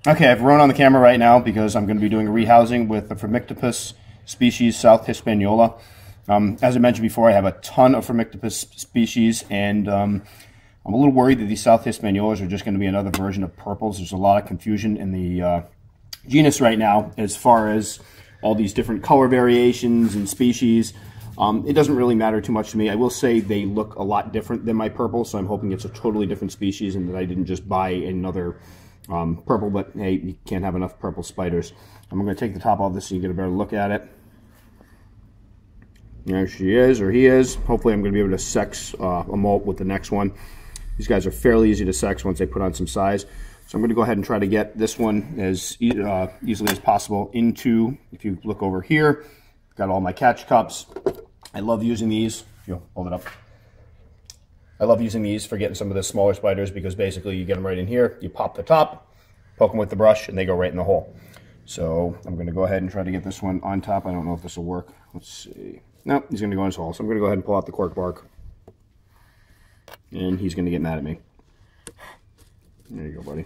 Okay, I have Roane on the camera right now because I'm going to be doing a rehousing with the Phormictopus species, South Hispaniola. As I mentioned before, I have a ton of Phormictopus species, and I'm a little worried that these South Hispaniolas are just going to be another version of purples. There's a lot of confusion in the genus right now as far as all these different color variations and species. It doesn't really matter too much to me. I will say they look a lot different than my purple, so I'm hoping it's a totally different species and that I didn't just buy another purple, but hey, you can't have enough purple spiders. I'm going to take the top off this so you can get a better look at it. There she is, or he is. Hopefully I'm going to be able to sex a molt with the next one. These guys are fairly easy to sex once they put on some size. So I'm going to go ahead and try to get this one as easily as possible into, if you look over here, got all my catch cups. I love using these. Hold it up. I love using these for getting some of the smaller spiders because basically you get them right in here, you pop the top, poke them with the brush, and they go right in the hole. So I'm going to go ahead and try to get this one on top. I don't know if this will work. Let's see. No, he's going to go in his hole. So I'm going to go ahead and pull out the cork bark. And he's going to get mad at me. There you go, buddy.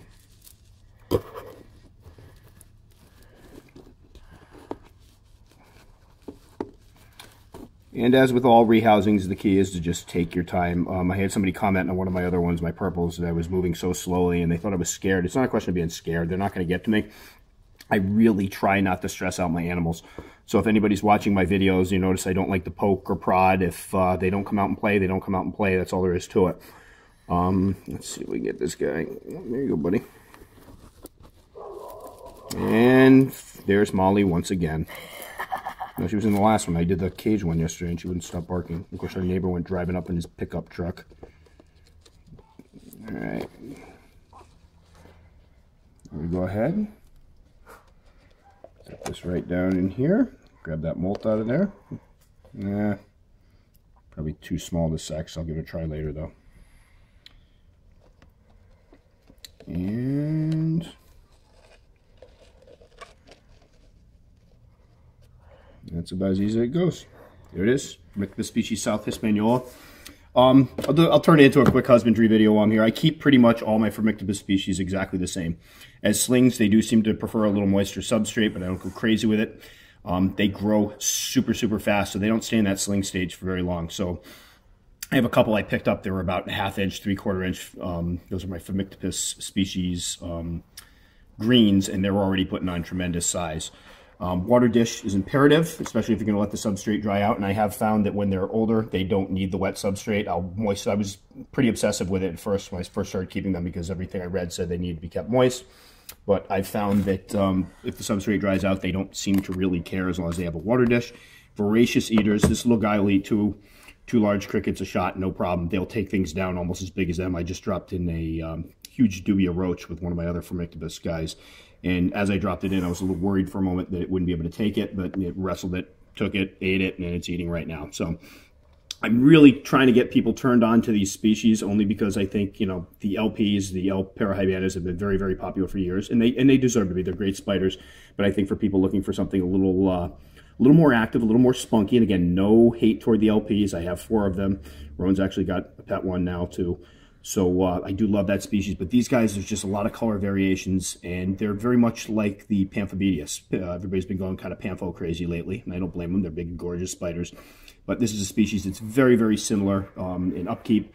And as with all rehousings, the key is to just take your time. I had somebody comment on one of my other ones, my purples, that I was moving so slowly, and they thought I was scared. It's not a question of being scared. They're not going to get to me. I really try not to stress out my animals. So if anybody's watching my videos, you notice I don't like to poke or prod. If they don't come out and play, they don't come out and play. That's all there is to it. Let's see if we can get this guy. There you go, buddy. And there's Molly once again. No, she was in the last one. I did the cage one yesterday, and she wouldn't stop barking. Of course, our neighbor went driving up in his pickup truck. All right. We go ahead. Set this right down in here. Grab that molt out of there. Nah, probably too small to sex. I'll give it a try later, though. And that's about as easy as it goes. There it is, the species South Hispaniola. I'll turn it into a quick husbandry video while I'm here. I keep pretty much all my Phormictopus species exactly the same. As slings, they do seem to prefer a little moisture substrate, but I don't go crazy with it. They grow super, super fast, so they don't stay in that sling stage for very long. So I have a couple I picked up. They were about 1/2 inch, 3/4 inch. Those are my Phormictopus species greens, and they're already putting on tremendous size. Water dish is imperative, especially if you're going to let the substrate dry out, and I have found that when they're older, they don't need the wet substrate. I was pretty obsessive with it at first when I first started keeping them because everything I read said they need to be kept moist. But I've found that if the substrate dries out, they don't seem to really care as long as they have a water dish. Voracious eaters, this little guy will eat two large crickets a shot, no problem. They'll take things down almost as big as them. I just dropped in a huge dubia roach with one of my other Phormictopus guys. And as I dropped it in, I was a little worried for a moment that it wouldn't be able to take it, but it wrestled it, took it, ate it, and it's eating right now. So I'm really trying to get people turned on to these species only because I think, the LPs, the L. parahybanas have been very, very popular for years, and they deserve to be. They're great spiders, but I think for people looking for something a little more active, a little more spunky, and again, no hate toward the LPs. I have 4 of them. Rowan's actually got a pet one now too. So I do love that species, but these guys, there's just a lot of color variations, and they're very much like the Pamphobedius. Everybody's been going kind of Pampho crazy lately, and I don't blame them. They're big, gorgeous spiders. But this is a species that's very, very similar in upkeep.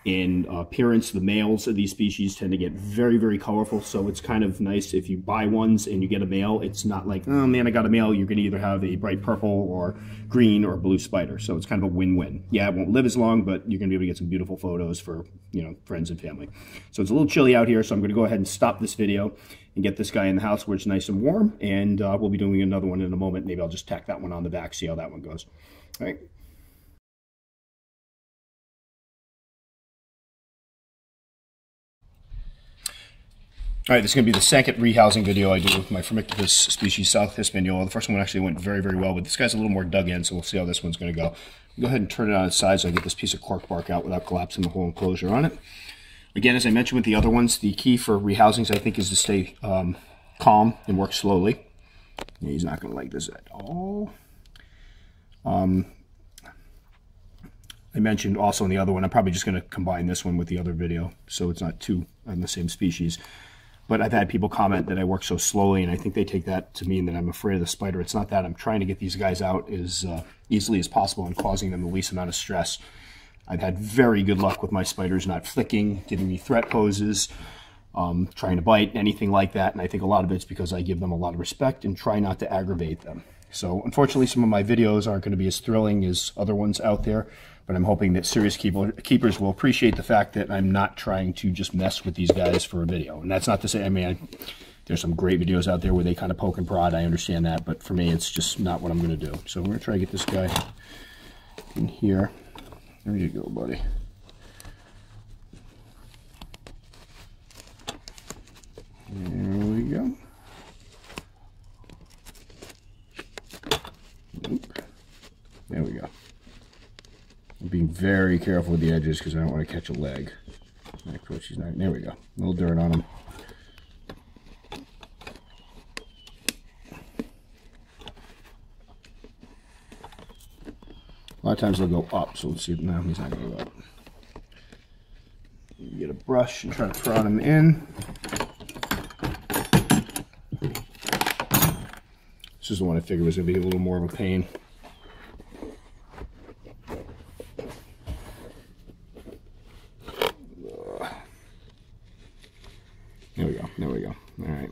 In appearance, the males of these species tend to get very, very colorful, so it's kind of nice if you buy ones and you get a male. It's not like, oh man, I got a male. You're going to either have a bright purple or green or blue spider, so it's kind of a win-win. Yeah, it won't live as long, but you're going to be able to get some beautiful photos for friends and family. So it's a little chilly out here, so I'm going to go ahead and stop this video and get this guy in the house where it's nice and warm, and we'll be doing another one in a moment. Maybe I'll just tack that one on the back, see how that one goes. All right. All right, this is going to be the second rehousing video I do with my Phormictopus species South Hispaniola. The first one actually went very, very well, but this guy's a little more dug in, so we'll see how this one's going to go. Go ahead and turn it on its side so I get this piece of cork bark out without collapsing the whole enclosure on it. Again, as I mentioned with the other ones, the key for rehousings, I think, is to stay calm and work slowly. Yeah, he's not going to like this at all. I mentioned also in the other one, I'm probably just going to combine this one with the other video, so it's not two on the same species. But I've had people comment that I work so slowly, and I think they take that to mean that I'm afraid of the spider. It's not that. I'm trying to get these guys out as easily as possible and causing them the least amount of stress. I've had very good luck with my spiders not flicking, giving me threat poses, trying to bite, anything like that. And I think a lot of it's because I give them a lot of respect and try not to aggravate them. So unfortunately, some of my videos aren't going to be as thrilling as other ones out there, but I'm hoping that serious keepers will appreciate the fact that I'm not trying to just mess with these guys for a video. And that's not to say, I mean, there's some great videos out there where they kind of poke and prod. I understand that, but for me, it's just not what I'm going to do. So we're going to try to get this guy in here. There you go, buddy. There we go. There we go. I'm being very careful with the edges because I don't want to catch a leg. There we go. A little dirt on him. A lot of times they'll go up, so let's see. No, he's not going to go up. You get a brush and try to prod him in. This is the one I figured was going to be a little more of a pain. There we go. There we go. All right.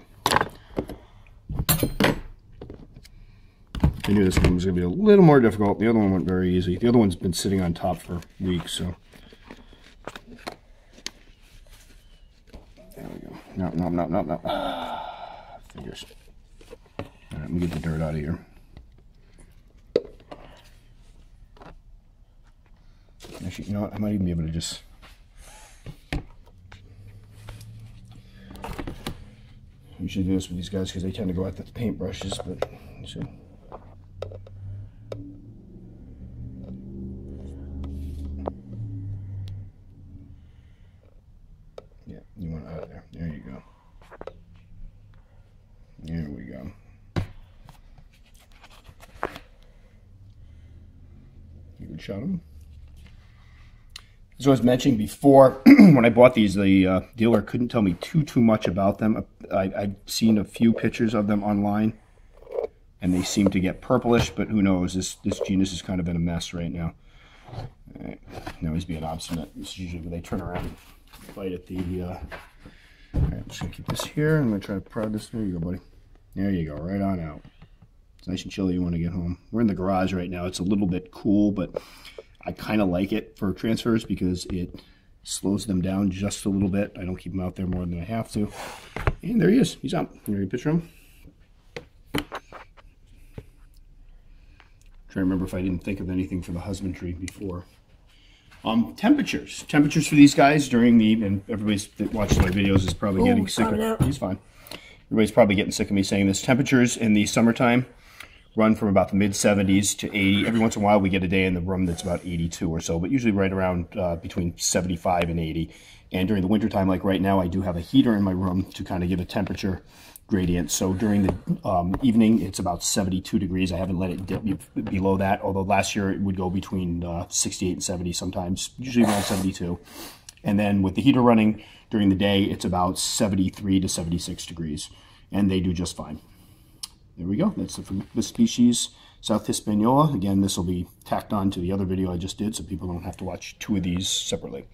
I knew this one was going to be a little more difficult. The other one went very easy. The other one's been sitting on top for weeks, so. There we go. No. Fingers. All right, let me get the dirt out of here. Actually, you know what? I might even be able to just. We should do this with these guys because they tend to go out the paintbrushes, but you see. Yeah, you want it out of there. There you go. There we go. You can shot them. As I was mentioning before, when I bought these, the dealer couldn't tell me too much about them. I've seen a few pictures of them online, and they seem to get purplish, but who knows? This genus is kind of in a mess right now. All right. Now he's being obstinate. This is usually when they turn around and fight at the... All right, I'm just going to keep this here. I'm going to try to prod this. There you go, buddy. There you go, right on out. It's nice and chilly when I get home. We're in the garage right now. It's a little bit cool, but I kind of like it for transfers because it slows them down just a little bit. I don't keep them out there more than I have to. And there he is. He's out. You ready to picture him? Trying to remember if I didn't think of anything for the husbandry before. Temperatures. Temperatures for these guys during the, and everybody that watches my videos is probably getting sick of, he's fine. Everybody's probably getting sick of me saying this. Temperatures in the summertime run from about the mid-70s to 80. Every once in a while we get a day in the room that's about 82 or so, but usually right around between 75 and 80. And during the wintertime, like right now, I do have a heater in my room to kind of give a temperature gradient. So during the evening, it's about 72 degrees. I haven't let it dip below that, although last year it would go between 68 and 70 sometimes, usually around 72. And then with the heater running during the day, it's about 73 to 76 degrees, and they do just fine. There we go. That's the species, South Hispaniola. Again, this will be tacked on to the other video I just did, so people don't have to watch two of these separately.